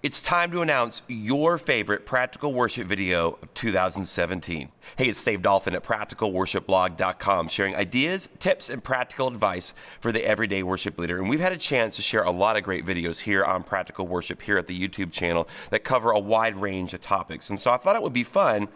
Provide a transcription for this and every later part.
It's time to announce your favorite practical worship video of 2017. Hey, it's Dave Dolphin at practicalworshipblog.com, sharing ideas, tips, and practical advice for the everyday worship leader. And we've had a chance to share a lot of great videos here on Practical Worship here at the YouTube channel that cover a wide range of topics. And so I thought it would be fun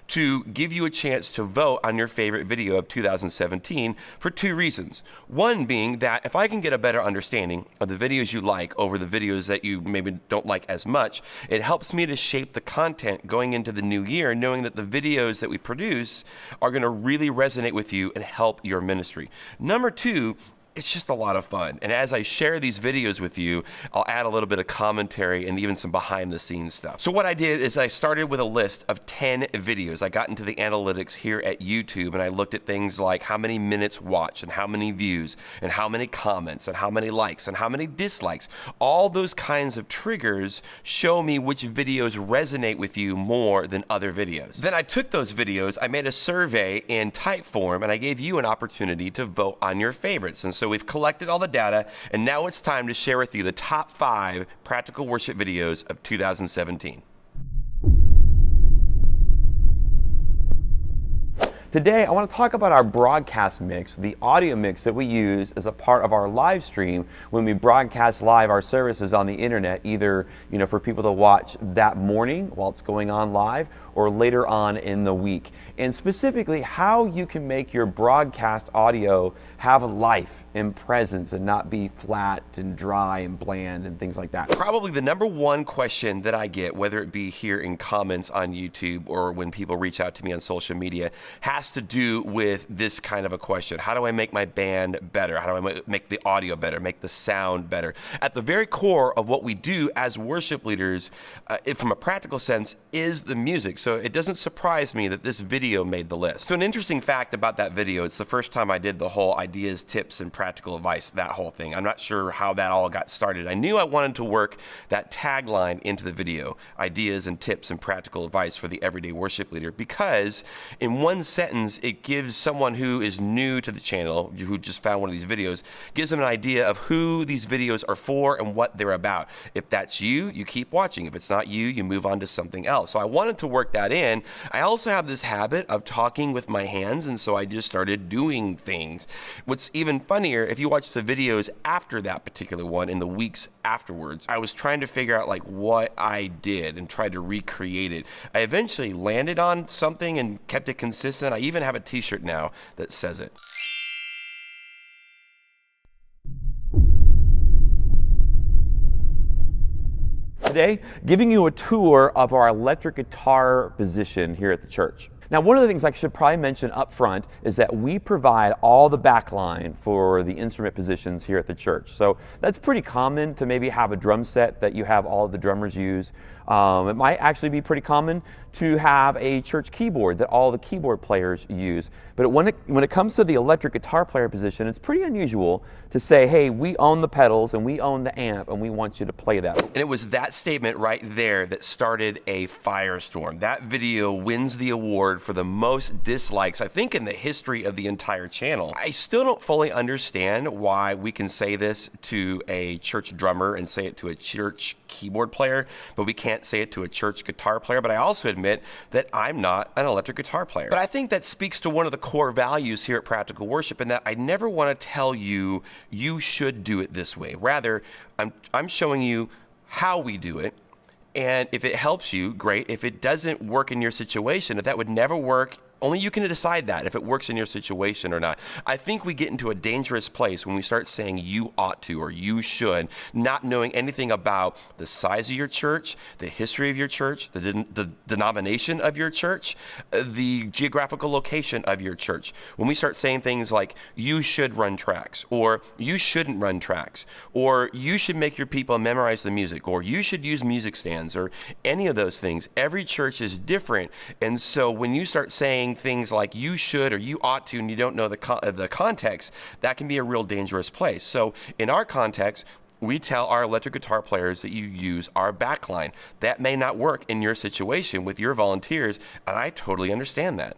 to give you a chance to vote on your favorite video of 2017 for two reasons. One being that if I can get a better understanding of the videos you like over the videos that you maybe don't like as much, it helps me to shape the content going into the new year, knowing that the videos that we produce are going to really resonate with you and help your ministry. Number two, it's just a lot of fun. And as I share these videos with you, I'll add a little bit of commentary and even some behind the scenes stuff. So what I did is I started with a list of 10 videos. I got into the analytics here at YouTube and I looked at things like how many minutes watched and how many views and how many comments and how many likes and how many dislikes. All those kinds of triggers show me which videos resonate with you more than other videos. Then I took those videos, I made a survey in type form, and I gave you an opportunity to vote on your favorites. And so we've collected all the data, and now it's time to share with you the top 5 practical worship videos of 2017. Today, I want to talk about our broadcast mix, the audio mix that we use as a part of our live stream when we broadcast live our services on the internet, either for people to watch that morning while it's going on live or later on in the week. And specifically, how you can make your broadcast audio have life and presence and not be flat and dry and bland and things like that. Probably the number one question that I get, whether it be here in comments on YouTube or when people reach out to me on social media, has to do with this kind of a question. How do I make my band better? How do I make the audio better, make the sound better? At the very core of what we do as worship leaders, from a practical sense, is the music. So it doesn't surprise me that this video made the list. So an interesting fact about that video, it's the first time I did the whole ideas, tips, and practical advice, that whole thing. I'm not sure how that all got started. I knew I wanted to work that tagline into the video, ideas and tips and practical advice for the everyday worship leader, because in one sentence, it gives someone who is new to the channel, who just found one of these videos, gives them an idea of who these videos are for and what they're about. If that's you, you keep watching. If it's not you, you move on to something else. So I wanted to work that in. I also have this habit of talking with my hands, and so I just started doing things. What's even funnier, if you watch the videos after that particular one in the weeks afterwards, I was trying to figure out like what I did and tried to recreate it. I eventually landed on something and kept it consistent. I even have a t-shirt now that says it. Today, giving you a tour of our electric guitar position here at the church. Now, one of the things I should probably mention up front is that we provide all the backline for the instrument positions here at the church. So that's pretty common to maybe have a drum set that you have all of the drummers use. It might actually be pretty common to have a church keyboard that all the keyboard players use. But when it comes to the electric guitar player position, it's pretty unusual to say, hey, we own the pedals and we own the amp and we want you to play that. And it was that statement right there that started a firestorm. That video wins the award for the most dislikes, I think, in the history of the entire channel. I still don't fully understand why we can say this to a church drummer and say it to a church keyboard player, but we can't say it to a church guitar player. But I also admit that I'm not an electric guitar player. But I think that speaks to one of the core values here at Practical Worship, in that I never want to tell you, you should do it this way. Rather, I'm showing you how we do it. And if it helps you, great. If it doesn't work in your situation, if that would never work, only you can decide that, if it works in your situation or not. I think we get into a dangerous place when we start saying you ought to or you should, not knowing anything about the size of your church, the history of your church, the denomination of your church, the geographical location of your church. When we start saying things like you should run tracks, or you shouldn't run tracks, or you should make your people memorize the music, or you should use music stands, or any of those things, every church is different. And so when you start saying things like you should or you ought to and you don't know the context, that can be a real dangerous place. So in our context, we tell our electric guitar players that you use our backline. That may not work in your situation with your volunteers, and I totally understand that.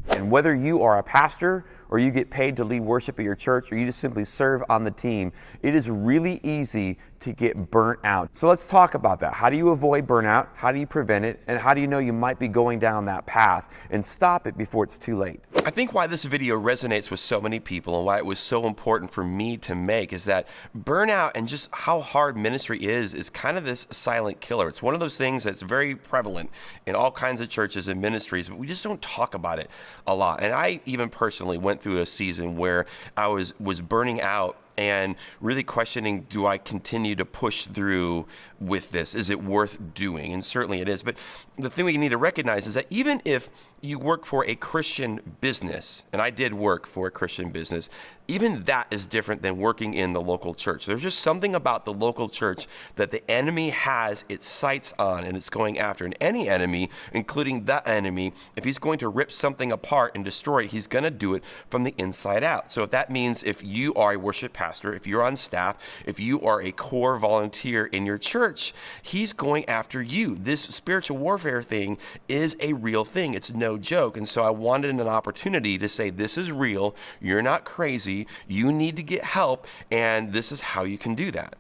And whether you are a pastor or you get paid to lead worship at your church, or you just simply serve on the team, it is really easy to get burnt out. So let's talk about that. How do you avoid burnout? How do you prevent it? And how do you know you might be going down that path and stop it before it's too late? I think why this video resonates with so many people and why it was so important for me to make is that burnout and just how hard ministry is kind of this silent killer. It's one of those things that's very prevalent in all kinds of churches and ministries, but we just don't talk about it a lot. And I even personally went through a season where I was burning out and really questioning, do I continue to push through with this? Is it worth doing? And certainly it is. But the thing we need to recognize is that even if you work for a Christian business, and I did work for a Christian business, even that is different than working in the local church. There's just something about the local church that the enemy has its sights on and it's going after. And any enemy, including the enemy, if he's going to rip something apart and destroy it, he's going to do it from the inside out. So if that means if you are a worship pastor, if you're on staff, if you are a core volunteer in your church, he's going after you. This spiritual warfare thing is a real thing. It's no joke. And so I wanted an opportunity to say, this is real. You're not crazy. You need to get help, and this is how you can do that.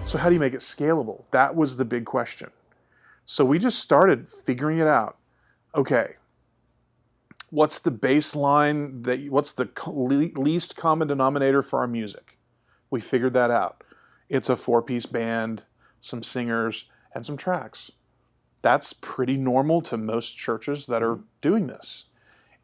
So how do you make it scalable? That was the big question. So we just started figuring it out. Okay, what's the baseline, what's the least common denominator for our music? We figured that out. It's a 4-piece band, some singers, and some tracks. That's pretty normal to most churches that are doing this.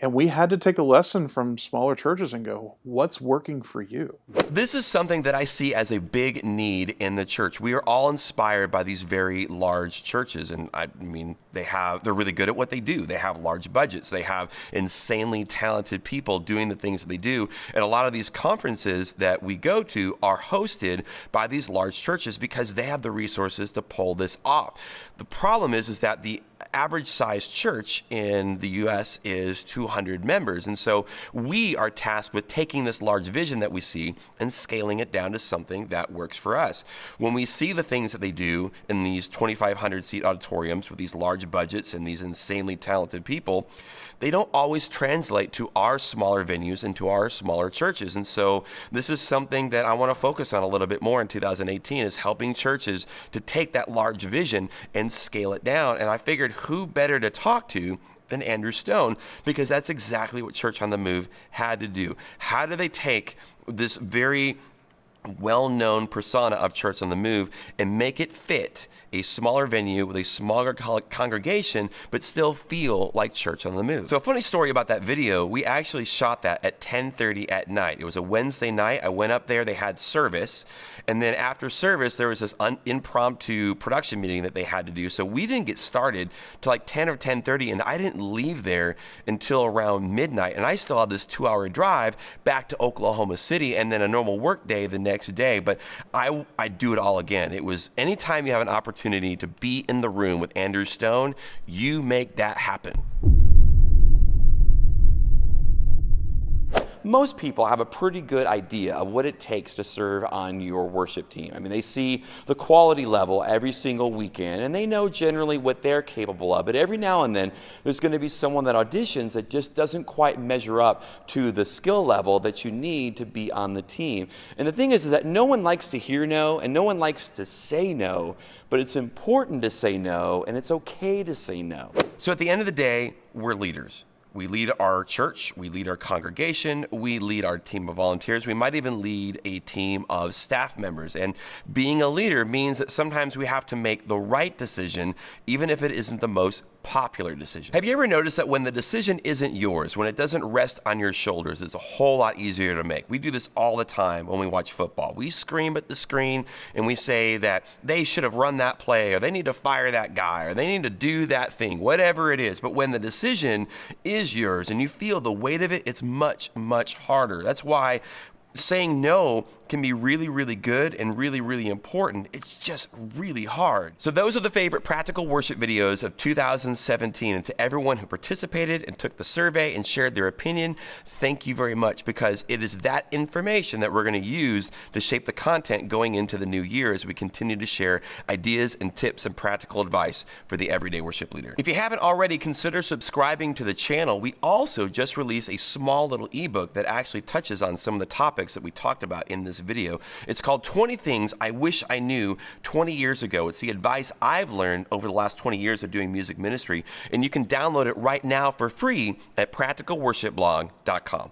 And we had to take a lesson from smaller churches and go, what's working for you? This is something that I see as a big need in the church. We are all inspired by these very large churches. And I mean, they're really good at what they do. They have large budgets. They have insanely talented people doing the things that they do. And a lot of these conferences that we go to are hosted by these large churches because they have the resources to pull this off. The problem is that the average size church in the U.S. is 200 members. And so we are tasked with taking this large vision that we see and scaling it down to something that works for us. When we see the things that they do in these 2,500 seat auditoriums with these large budgets and these insanely talented people, they don't always translate to our smaller venues and to our smaller churches. And so this is something that I want to focus on a little bit more in 2018, is helping churches to take that large vision and scale it down. And I figured, who better to talk to than Andrew Stone, because that's exactly what Church on the Move had to do. How do they take this very well-known persona of Church on the Move and make it fit a smaller venue with a smaller congregation, but still feel like Church on the Move? So a funny story about that video, we actually shot that at 10:30 at night. It was a Wednesday night. I went up there, they had service, and then after service, there was this impromptu production meeting that they had to do. So we didn't get started till like 10 or 10:30, and I didn't leave there until around midnight, and I still had this 2-hour drive back to Oklahoma City, and then a normal work day the next day. But I do it all again. It was anytime you have an opportunity to be in the room with Andrew Stone, you make that happen. Most people have a pretty good idea of what it takes to serve on your worship team. I mean, they see the quality level every single weekend, and they know generally what they're capable of. But every now and then, there's going to be someone that auditions that just doesn't quite measure up to the skill level that you need to be on the team. And the thing is that no one likes to hear no, and no one likes to say no, but it's important to say no, and it's okay to say no. So at the end of the day, we're leaders. We lead our church, we lead our congregation, we lead our team of volunteers, we might even lead a team of staff members. And being a leader means that sometimes we have to make the right decision, even if it isn't the most popular decision. Have you ever noticed that when the decision isn't yours, when it doesn't rest on your shoulders, it's a whole lot easier to make? We do this all the time when we watch football. We scream at the screen and we say that they should have run that play, or they need to fire that guy, or they need to do that thing, whatever it is. But when the decision is yours and you feel the weight of it, it's much, much harder. That's why Saying no can be really, really good and really, really important. It's just really hard. So those are the favorite practical worship videos of 2017. And to everyone who participated and took the survey and shared their opinion, thank you very much, because it is that information that we're going to use to shape the content going into the new year as we continue to share ideas and tips and practical advice for the everyday worship leader. If you haven't already, consider subscribing to the channel. We also just released a small little ebook that actually touches on some of the topics that we talked about in this video. It's called 20 Things I Wish I Knew 20 Years Ago. It's the advice I've learned over the last 20 years of doing music ministry, and you can download it right now for free at practicalworshipblog.com.